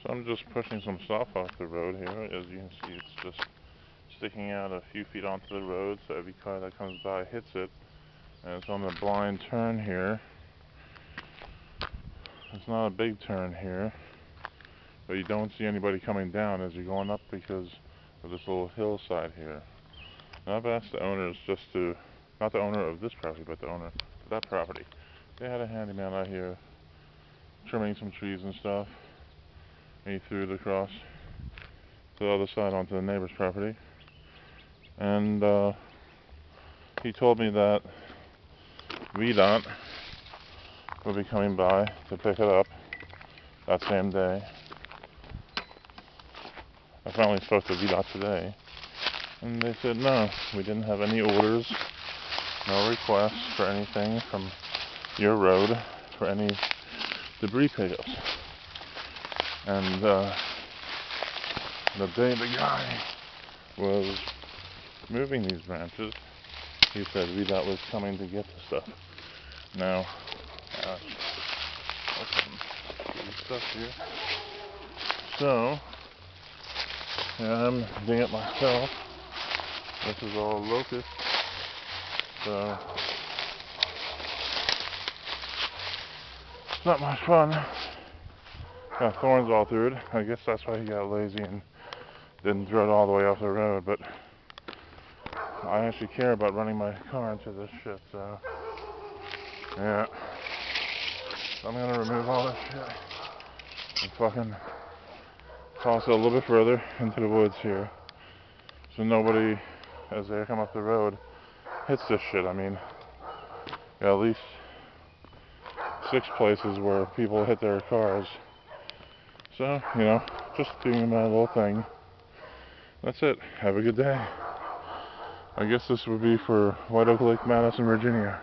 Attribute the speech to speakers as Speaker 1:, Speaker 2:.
Speaker 1: So I'm just pushing some stuff off the road here. As you can see, it's just sticking out a few feet onto the road, so every car that comes by hits it. And it's on the blind turn here. It's not a big turn here, but you don't see anybody coming down as you're going up because of this little hillside here. And I've asked the owners just to, not the owner of this property, but the owner of that property. They had a handyman out here trimming some trees and stuff. And he threw it across to the other side onto the neighbor's property. And he told me that Vdot will be coming by to pick it up that same day. I finally spoke to Vdot today, and they said no, we didn't have any orders, no requests for anything from your road for any debris pickups. And the day the guy was moving these branches, he said Vdot was coming to get the stuff. Now, open stuff here. So, yeah, I'm doing it myself. This is all locust. So, it's not much fun. Got thorns all through it. I guess that's why he got lazy and didn't throw it all the way off the road, but I actually care about running my car into this shit, so yeah. So I'm gonna remove all this shit and fucking toss it a little bit further into the woods here, so nobody, as they come up the road, hits this shit. I mean, got at least 6 places where people hit their cars. So, you know, just doing my little thing. That's it. Have a good day. I guess this would be for White Oak Lake, Madison, Virginia.